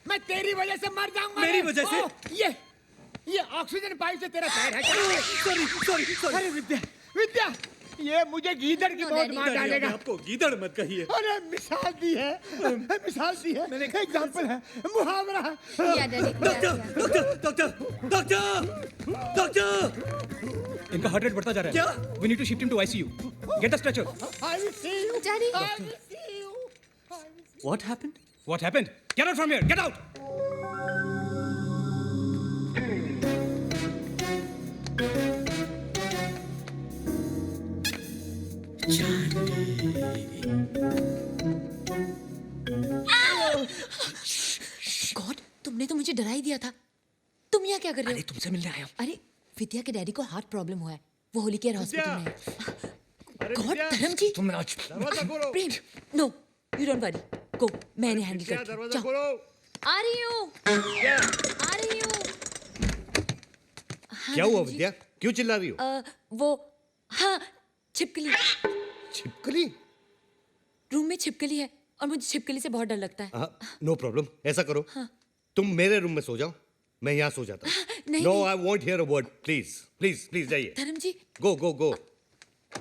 मैं तेरी वजह से मर जाऊंगा. मेरी वजह से? ये ऑक्सीजन पाइप से तेरा पैर हटा. Sorry sorry sorry. अरे विद्या ये मुझे गीदड़ की मौत मार डालेगा. आपको गीदड़ मत कहिए. अरे मिसाल दी है. मैंने एग्जांपल है, मुहावरा है. या डैडी. डॉक्टर. इनका हार्ट रेट बढ़ता जा रहा है. क्या? We need to shift him to ICU. Get a stretcher. I will see you. Daddy. I will see you. What happened? What happened? Get out from here. Get out. God, तुमने तो मुझे डरा ही दिया था. तुम यहाँ क्या कर रहे हो? तुमसे मिलने आया हूँ. अरे विद्या के डैडी को हार्ट प्रॉब्लम हुआ है. वो होली केयर हॉस्पिटल में है. गॉड धर्म जी. तुम आज प्रेम नो यू डोंट वरी. गो मैं इन्हें हैंडल करती हूँ. जाओ. आ रही हूँ. हाँ, क्या हुआ धर्म जी. विद्या? क्यों चिल्ला रही हो? वो हाँ छिपकली. छिपकली? रूम में छिपकली है और मुझे छिपकली से बहुत डर लगता है. No problem. ऐसा करो, तुम मेरे रूम में सो जाओ, मैं यहाँ सो जाता हूँ. नहीं, नो नहीं. I want here a word. Please please please जाइए. धर्म जी. गो गो गो.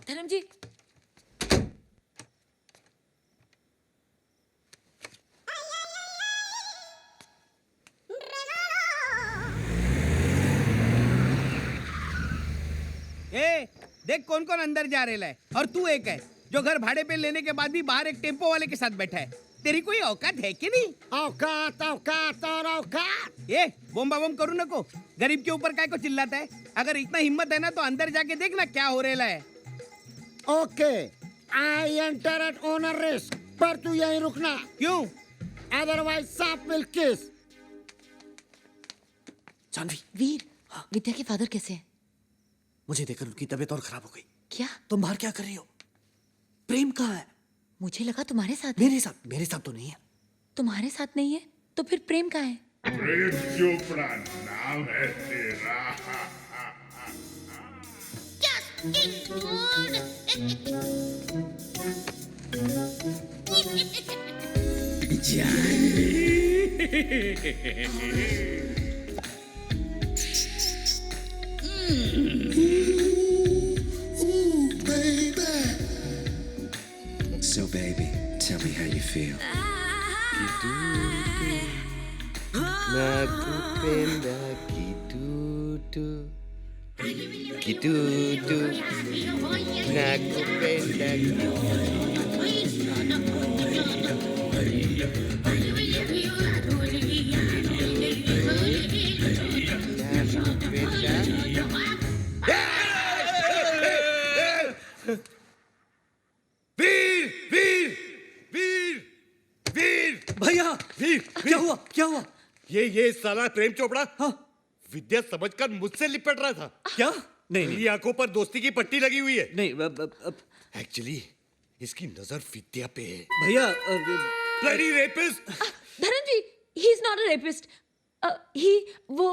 धर्म जी. ए देख कौन कौन अंदर जा रहा है. और तू एक है जो घर भाड़े पे लेने के बाद भी बाहर एक टेम्पो वाले के साथ बैठा है. तेरी कोई औकात है कि नहीं? औकात औकात और औकात. ये बोम्बा बोम करू नको. गरीब के ऊपर काय को चिल्लाता है? अगर इतना हिम्मत है ना तो अंदर जाके देखना क्या हो रहा है. Okay I enter eight owner risk. पर तू यहीं रुकना, क्यों? अदरवाइज सांप विल किस. जानवी, वीर विद्या के फादर कैसे हैं? मुझे देखकर उनकी तबीयत और खराब हो गई. क्या? तुम बाहर क्या कर रही हो? प्रेम कहाँ है? मुझे लगा तुम्हारे साथ है. मेरे साथ तो नहीं है. तुम्हारे साथ नहीं है तो फिर प्रेम कहाँ है? प्रेम चोपड़ा नाम है तेरा. So baby, tell me how you feel. Nakupenda kitutu. Kitutu. Nakupenda वीर वीर वीर वीर. भैया वीर क्या हुआ? क्या हुआ? ये साला प्रेम चोपड़ा हाँ विद्या समझकर मुझसे लिपट रहा था. क्या? नहीं मेरी आंखों पर दोस्ती की पट्टी लगी हुई है. नहीं एक्चुअली इसकी नजर विद्या पे है. भैया bloody rapist. Dharam ji, he is not a rapist. वो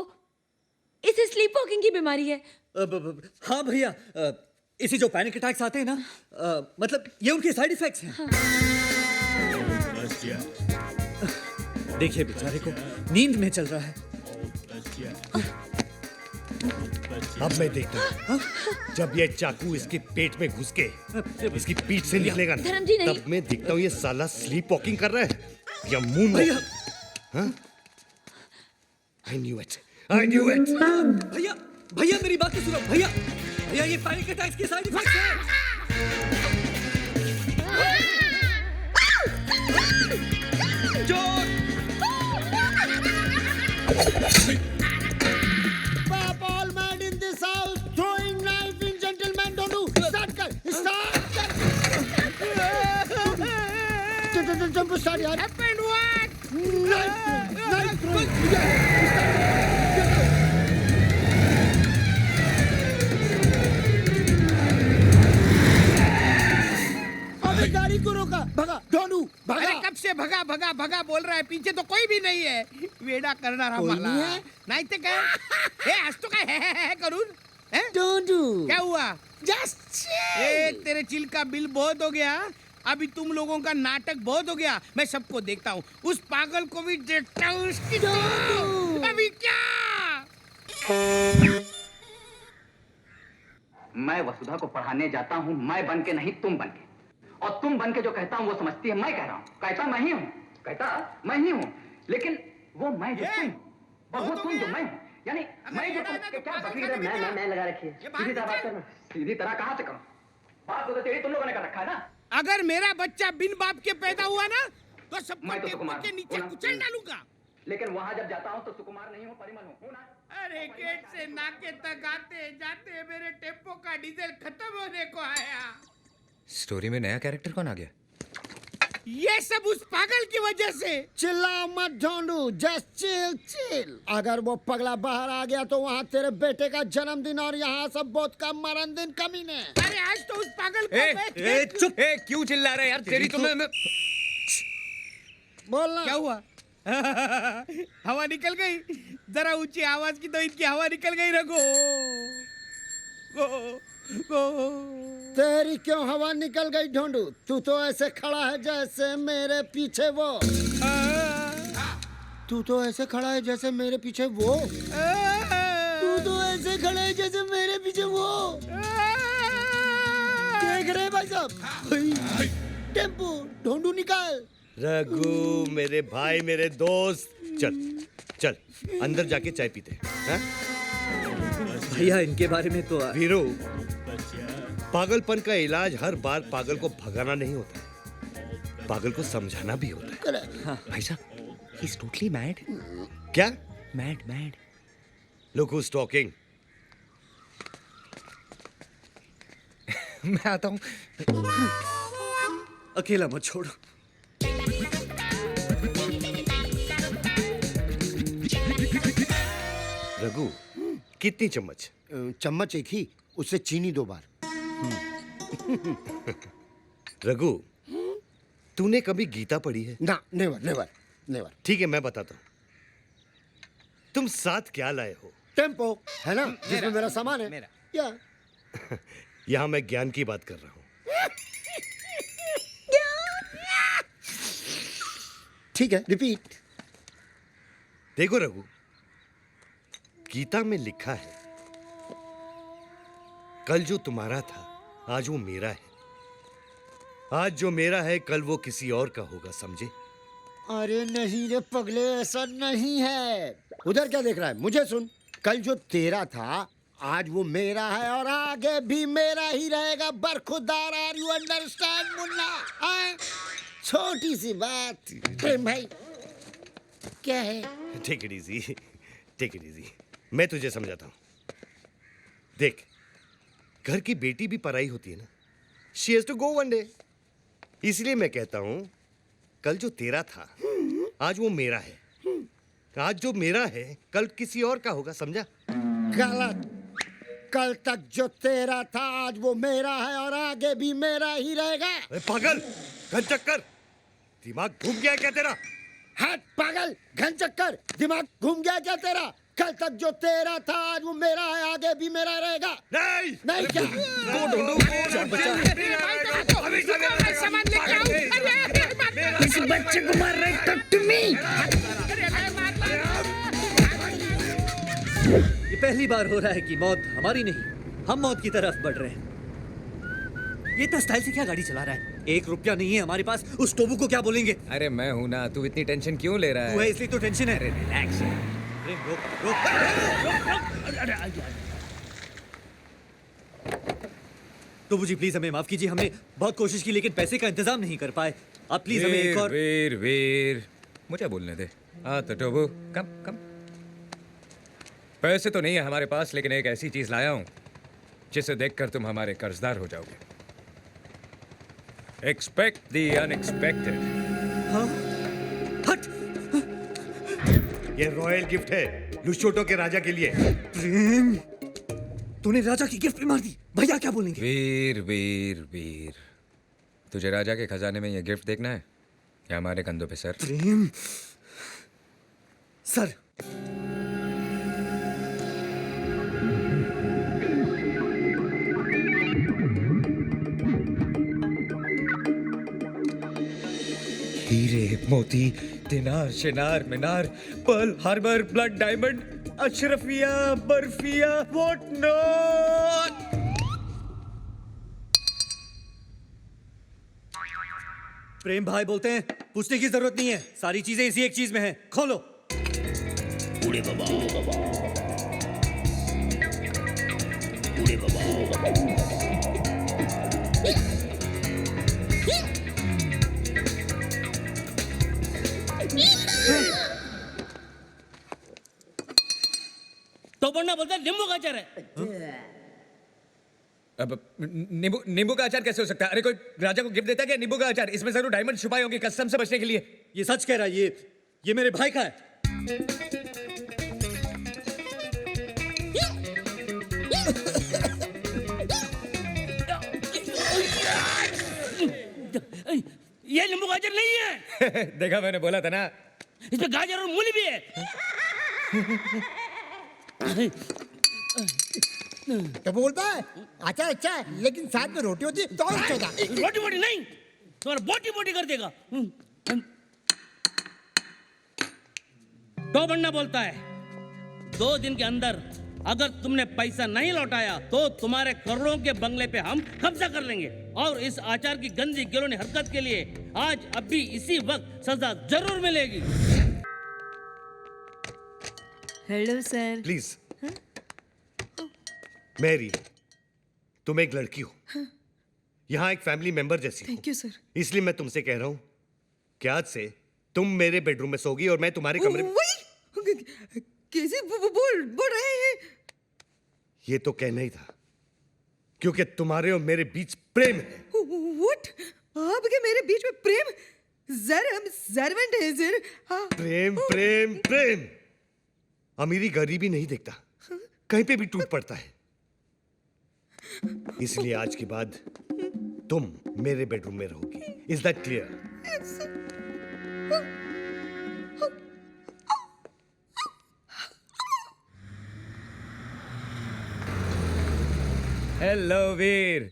इसे स्लीप वॉकिंग की बीमारी है. हाँ भैया, इसे जो पैनिक अटैक्स आते हैं ना, मतलब ये उनके साइड इफेक्ट्स हैं. देखिए बेचारे को नींद में चल रहा है. अब मैं देखता हूँ जब ये चाकू इसके पेट में घुस के इसकी पीठ से निकलेगा ना, धर्म जी, नहीं. तब मैं देखता हूँ ये साला स्लीप वॉकिंग कर रहा है या मून. भैया I knew it. I knew it. भैया भैया मेरी बात तो सुनो. भैया भैया ये पैनिक अटैक्स के साइड इफेक्ट्स हैं. Pop all mad in this house. Throwing knife in gentlemen. Don't do. Start कर. Start कर. Jump start यार. Happened what? अबे गाड़ी को रोका, भगा ढोंडू भगा। अरे कब से भगा भगा भगा बोल रहा है, पीछे तो कोई भी नहीं है. वेडा करणारा कोई मला. नहीं है? नाही ते काय हे आज तो काय है करून हैं? ढोंडू क्या हुआ? जस्ट ए तेरे चिल का बिल बहुत हो गया. अभी तुम लोगों का नाटक बहुत हो गया. मैं सबको देखता हूँ. उस पागल को भी देखता हूँ. उसकी तो अभी क्या? मैं वसुधा को पढ़ाने जाता हूँ, मैं बन के नहीं तुम बन के. और तुम बन के जो कहता हूँ वो समझती है मैं कह रहा हूँ. कहता मैं ही हूँ, कहता मैं ही हूँ, लेकिन वो मैं जो तुम और वो तुम जो मैं हूँ. यानी मैं जो तुम के क्या बकरी है, मैं लगा रखी है. सीधी तरह बात करना. सीधी तरह कहाँ से करूँ? बात तो तेरी तुम लोगों ने कर रखा है ना. अगर मेरा बच्चा बिन बाप के पैदा हुआ ना तो सबको मैं तो टेबल सुकुमार के हूँ, नीचे हूँ ना? कुचल डालूंगा. लेकिन वहां जब जाता हूँ तो सुकुमार नहीं हूँ, परिमल हूँ ना. अरे गेट से नाके तक आते जाते मेरे टेम्पो का डीजल खत्म होने को आया. स्टोरी में नया कैरेक्टर कौन आ गया? ये सब उस पागल की वजह से. चिल्ला मत ढोंडू, जस्ट चिल चिल. अगर वो पगला बाहर आ गया तो वहाँ तेरे बेटे का जन्मदिन और यहाँ सब बहुत का मरण दिन कमीने. अरे आज तो उस पागल को ए चुप. ए क्यों चिल्ला रहे यार? तेरी तो मैं बोलना. क्या हुआ? हवा निकल गई. जरा ऊंची आवाज की तो इनकी हवा निकल गई. रखो तेरी क्यों हवा निकल गई ढोंडू? तू तो ऐसे खड़ा है जैसे मेरे पीछे वो. तू तो ऐसे खड़ा है जैसे मेरे पीछे वो. तू तो ऐसे खड़ा है जैसे मेरे पीछे वो. देख रहे भाई साहब? टेम्पो ढोंडू निकाल. रघु मेरे भाई, मेरे दोस्त, चल चल अंदर जाके चाय पीते हैं. भैया इनके बारे में तो वीरू, पागलपन का इलाज हर बार पागल को भगाना नहीं होता है, पागल को समझाना भी होता है. भाई साहब, ही इज टोटली मैड. क्या? Mad. Look who is talking. मैं आता हूँ. अकेला मत छोड़ो. रघु, कितनी चम्मच? चम्मच एक ही, उससे चीनी 2 बार. रघु, तूने कभी गीता पढ़ी है? ना, नेवर नेवर नेवर. ठीक है, मैं बताता हूँ. तुम साथ क्या लाए हो? टेम्पो है ना, जिसमें मेरा सामान है. मेरा. या यहाँ मैं ज्ञान की बात कर रहा हूँ. ठीक है, रिपीट. देखो रघु, गीता में लिखा है, कल जो तुम्हारा था आज वो मेरा है. आज जो मेरा है कल वो किसी और का होगा, समझे? अरे नहीं रे पगले, ऐसा नहीं है. उधर क्या देख रहा है? मुझे सुन. कल जो तेरा था आज वो मेरा है और आगे भी मेरा ही रहेगा. बरखुरदार. Are you understand Munna? छोटी सी बात. प्रेम भाई क्या है? Take it easy, take it easy. मैं तुझे समझाता हूँ. देख, घर की बेटी भी पराई होती है ना. She has to go one day. इसलिए मैं कहता हूँ, कल जो तेरा था आज वो मेरा है. आज जो मेरा है कल किसी और का होगा, समझा? गलत. कल तक जो तेरा था आज वो मेरा है और आगे भी मेरा ही रहेगा. अरे पागल, घन चक्कर, दिमाग घूम गया क्या तेरा? हट पागल, घन चक्कर, दिमाग घूम गया क्या तेरा? कल तक जो तेरा था आज वो मेरा है, आगे भी मेरा रहेगा. नहीं नहीं क्या? सामान लेके आओ. इस बच्चे को मार रहे. Talk to me. ये पहली बार हो रहा है कि मौत हमारी नहीं, हम मौत की तरफ बढ़ रहे हैं. ये इतना स्टाइल से क्या गाड़ी चला रहा है? 1 रुपया नहीं है हमारे पास. उस टोबू को क्या बोलेंगे? अरे मैं हूं ना, तू इतनी टेंशन क्यों ले रहा तू है है? इसलिए तो टेंशन है. रिलैक्स. टोबू जी प्लीज हमें माफ कीजिए. हमने बहुत कोशिश की लेकिन पैसे का इंतजाम नहीं कर पाए. आप प्लीज हमें एक और. वीर, मुझे बोलने दे. हाँ तो टोबू, कम. पैसे तो नहीं है हमारे पास, लेकिन एक ऐसी चीज लाया हूं जिसे देखकर तुम हमारे कर्जदार हो जाओगे. Expect the unexpected. हाँ? हट. ये रॉयल गिफ्ट है लुशोटो के राजा के लिए। प्रेम, तूने राजा की गिफ्ट भी मार दी। भैया क्या बोलेंगे? वीर वीर वीर, तुझे राजा के खजाने में ये गिफ्ट देखना है या हमारे कंधों पे सर? प्रेम सर, हीरे मोती दिनार शिनार मीनार पर्ल हार्बर ब्लड डायमंड अशरफिया बर्फिया व्हाट नॉट। प्रेम भाई बोलते हैं पूछने की जरूरत नहीं है, सारी चीजें इसी एक चीज में है। खोलो। तो बनना बोलता है नींबू का अचार है। अब नींबू नींबू का अचार कैसे हो सकता है? अरे कोई राजा को गिफ्ट देता है क्या नींबू का अचार? इसमें जरूर डायमंड छुपाए होंगे कस्टम से बचने के लिए। ये सच कह रहा है, ये मेरे भाई का है। ये नींबू गाजर नहीं है। देखा, मैंने बोला था ना। इसमें गाजर और मूली भी है। तो बोलता है अचार अच्छा है लेकिन साथ में रोटी होती तो और अच्छा होता। रोटी बोटी नहीं, तुम्हारा बोटी बोटी कर देगा। तो बनना बोलता है 2 दिन के अंदर अगर तुमने पैसा नहीं लौटाया तो तुम्हारे करोड़ों के बंगले पे हम कब्जा कर लेंगे और इस आचार की गंदी गिलोनी हरकत के लिए आज अभी इसी वक्त सजा जरूर मिलेगी। Hello sir. प्लीज मैरी, तुम एक लड़की हो, यहाँ एक फैमिली मेंबर जैसी हो। Thank you sir. इसलिए मैं तुमसे कह रहा हूँ कि आज से तुम मेरे बेडरूम में सोगी और मैं तुम्हारे कमरे में। कैसे बोल रहे हैं? ये तो कहना ही था क्योंकि तुम्हारे और मेरे बीच प्रेम है। व्हाट? आपके मेरे बीच में प्रेम? सर हम सर्वेंट हैं सर। प्रेम प्रेम प्रेम अमीरी गरीबी नहीं देखता, कहीं पे भी टूट पड़ता है। इसलिए आज के बाद तुम मेरे बेडरूम में रहोगी। Is that clear? हेलो वीर,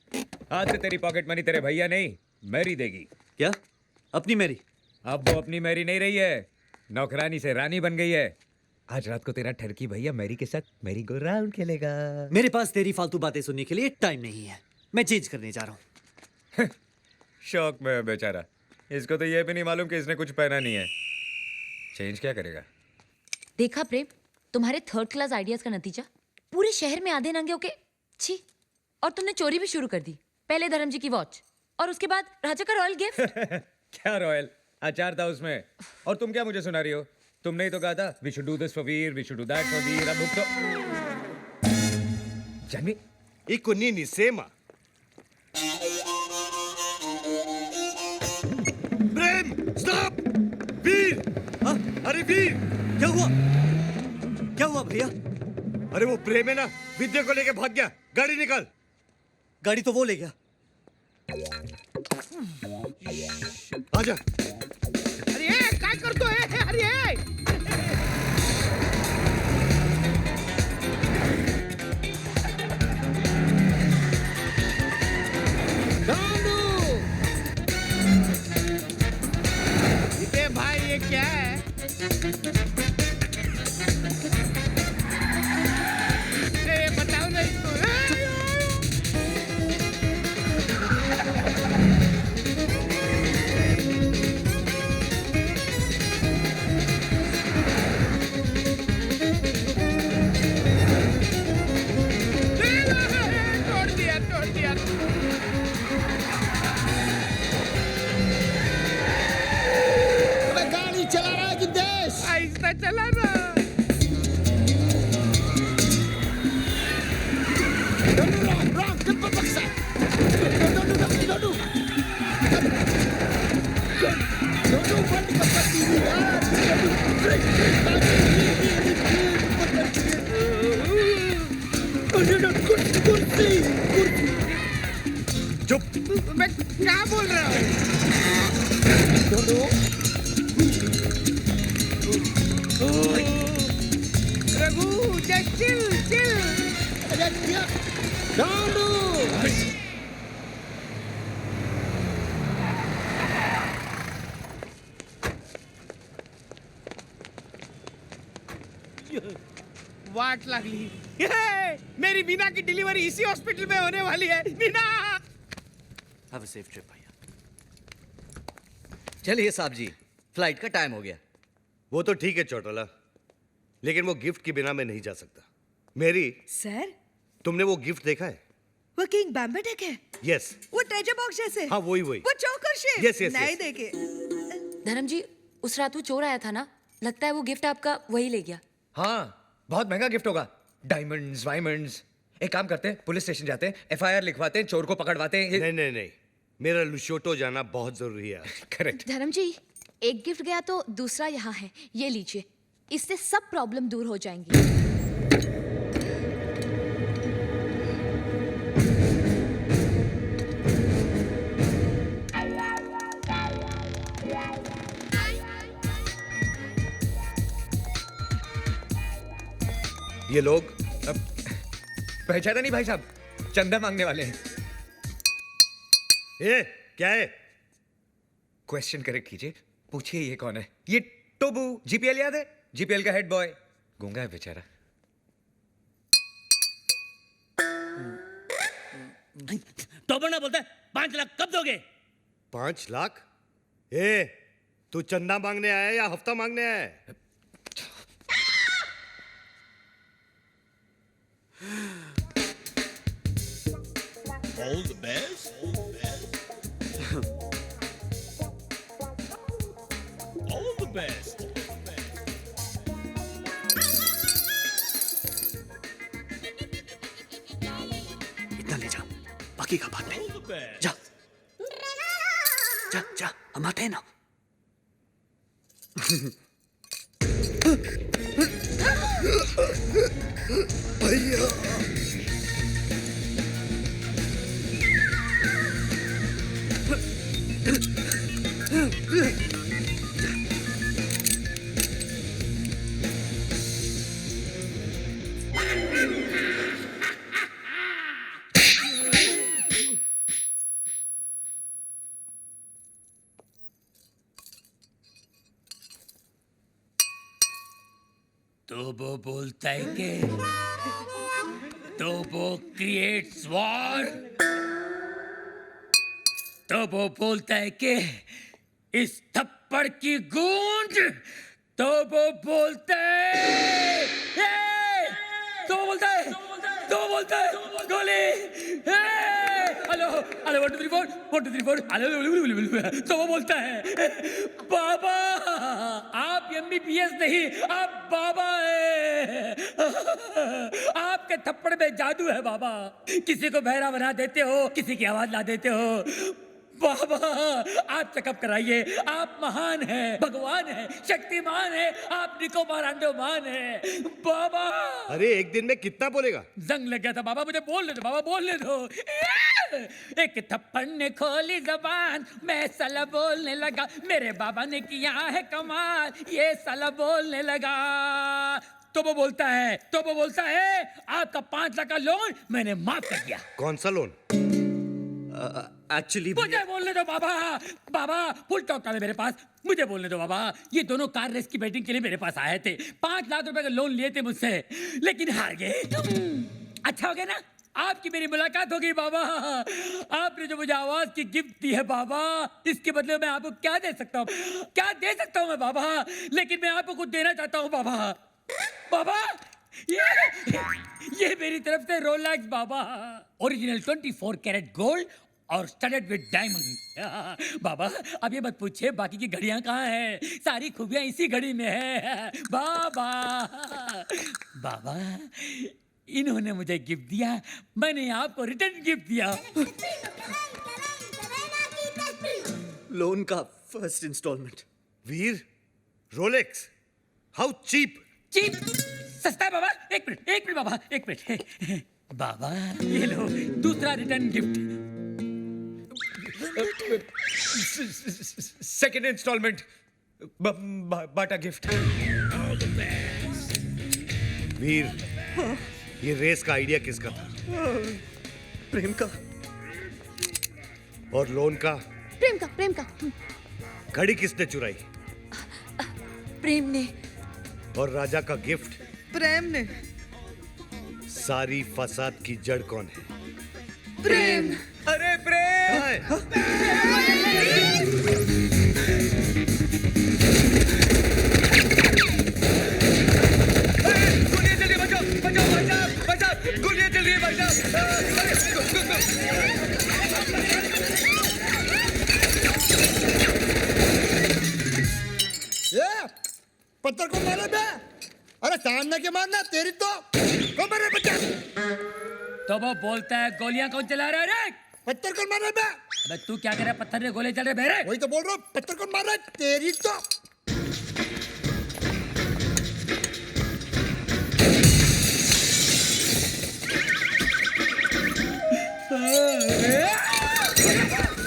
आज से तेरी पॉकेट मनी तेरे भैया नहीं मैरी देगी। क्या? अपनी मैरी? अब वो अपनी मैरी नहीं रही है, नौकरानी से रानी बन गई है। आज रात को तेरा ठरकी भैया मैरी के साथ मैरी गो राउंड खेलेगा। मेरे पास तेरी फालतू बातें सुनने के लिए टाइम नहीं है, मैं चेंज करने जा रहा हूँ। शौक में है बेचारा, इसको तो ये भी नहीं मालूम कि इसने कुछ पहना नहीं है। चेंज क्या करेगा? देखा प्रेम, तुम्हारे 3rd क्लास आइडियाज का नतीजा। पूरे शहर में आधे नंगे होके छी, और तुमने चोरी भी शुरू कर दी। पहले धर्म जी की वॉच और उसके बाद राजा का रॉयल गिफ्ट। क्या रॉयल? अचार था उसमें। और तुम क्या मुझे सुना रही हो? तुमने ही तो कहा था we should do this for Veer, we should do that for Veer. अब तो Jahnvi iko nini sema? Prem stop! Veer! हाँ? अरे वीर! क्या हुआ? क्या हुआ भैया? अरे वो प्रेम है ना, विद्या को लेके भाग गया। गाड़ी निकाल। गाड़ी तो वो ले गया। आजा। अरे काय करतो है? अरे इते भाई ये क्या है? ये बताओ ना इसको। तोड़ दिया। गाड़ी चला रहा है कि देश? आहिस्ता चला। गांडू! वाट लागली मेरी मीना की डिलीवरी इसी हॉस्पिटल में होने वाली है Meena have a safe trip भैया। चलिए साहब जी, फ्लाइट का टाइम हो गया। वो तो ठीक है चौटाला, लेकिन वो गिफ्ट के बिना मैं नहीं जा सकता। मेरी, सर तुमने वो गिफ्ट देखा है? वो किंग बैम्बेटेक है, यस। वो ट्रेजर बॉक्स जैसे। हाँ वही वही। वो चौकर शेप। Yes, yes, नहीं yes. देखे। धर्म जी, उस रात वो चोर आया था ना, लगता है वो गिफ्ट आपका वही ले गया। हाँ, बहुत महंगा गिफ्ट होगा। डायमंड्स वायमंड्स। एक काम करते हैं, पुलिस स्टेशन जाते हैं, एफआईआर लिखवाते हैं, चोर को पकड़वाते हैं। नहीं नहीं नहीं, मेरा लुशोटो जाना बहुत जरूरी है। करेक्ट। धर्म जी, एक गिफ्ट गया तो दूसरा यहाँ है, ये लीजिए। इससे सब प्रॉब्लम दूर हो जाएंगी। ये लोग अब पहचाना नहीं भाई साहब, चंदा मांगने वाले हैं। ए, क्या है? क्वेश्चन करेक्ट कीजिए, पूछिए ये कौन है? ये टोबू, जीपीएल याद है? जीपीएल का हेड बॉय, गूंगा है बेचारा। टोबना बोलता है 5 लाख कब दोगे? 5 लाख? ए, तू चंदा मांगने आया है या हफ्ता मांगने आया है? All the best. All the best. इतना ले जा, बाकी का बाद में। All the best. जा जा जा, हम आते हैं ना। तो वो बोलता है कि तो वो क्रिएट्स वॉर। तो वो बोलता है कि इस थप्पड़ की गूंज। तो वो बोलता है तो बोलता है तो बोलता है गोली। Hello hello 1 2 3 4 1 2 3 4 hello. तो वो बोलता है बाबा, आप एमबीबीएस नहीं, आप बाबा है। आपके थप्पड़ में जादू है बाबा। किसी को बहरा बना देते हो, किसी की आवाज ला देते हो। बाबा आप चेकअप कराइए, आप महान हैं, भगवान हैं, शक्तिमान हैं, आप निकोबार अंडोमान हैं बाबा। अरे एक दिन में कितना बोलेगा? जंग लग गया था बाबा, मुझे बोलने दो बाबा, बोलने दो। एक थप्पड़ ने खोली जबान, मैं साला बोलने लगा। मेरे बाबा ने किया है कमाल, ये साला बोलने लगा। तो वो बोलता है आपका 5 लाख का लोन मैंने माफ कर दिया। कौन सा लोन? एक्चुअली मुझे बोलने दो बाबा। बाबा फुल टॉक है मेरे पास, मुझे बोलने दो बाबा। ये दोनों कार रेस की बैटिंग के लिए मेरे पास आए थे। 5 लाख रुपए का लोन लिए थे मुझसे, लेकिन हार गए। अच्छा हो गया ना, आपकी मेरी मुलाकात होगी बाबा। आपने जो मुझे आवाज की गिफ्ट दी है बाबा, इसके बदले में आपको क्या दे सकता हूँ? क्या दे सकता हूँ मैं बाबा? लेकिन मैं आपको कुछ देना चाहता हूँ बाबा। बाबा ये मेरी तरफ से रोलेक्स बाबा, ओरिजिनल 24 कैरेट गोल्ड और स्टडेड विद डायमंड। बाबा अब ये मत पूछिए बाकी की घड़ियां कहाँ हैं, सारी खूबियां इसी घड़ी में है बाबा। बाबा इन्होंने मुझे गिफ्ट दिया, मैंने आपको रिटर्न गिफ्ट दिया। लोन का first instalment. Veer, Rolex, how cheap. Cheap सस्ता है बाबा। एक मिनट बाबा, एक मिनट। बाबा ये लो दूसरा रिटर्न गिफ्ट। सेकेंड इंस्टॉलमेंट, बाटा गिफ्ट। वीर, ये रेस का आइडिया किसका था? प्रेम का और लोन का? प्रेम का घड़ी किसने चुराई? प्रेम ने। और राजा का गिफ्ट? प्रेम ने। सारी फसाद की जड़ कौन है? प्रेम। अरे प्रेम! गोलियां चल रही है, बचाओ बचाओ बचाओ बचाओ! गोलियां चल रही है, बचाओ! ये पत्थर को मारे बे। अरे सामने के मारना तेरी तो को मारे बच्चा। तो वो बोलता है गोलियां कौन चला रहा है रे? पत्थर को मारे बे। अबे तू क्या कर रहा है? पत्थर में गोले चल रहे बेरे। वही तो बोल रहा हूँ, पत्थर को मार रहा है तेरी तो।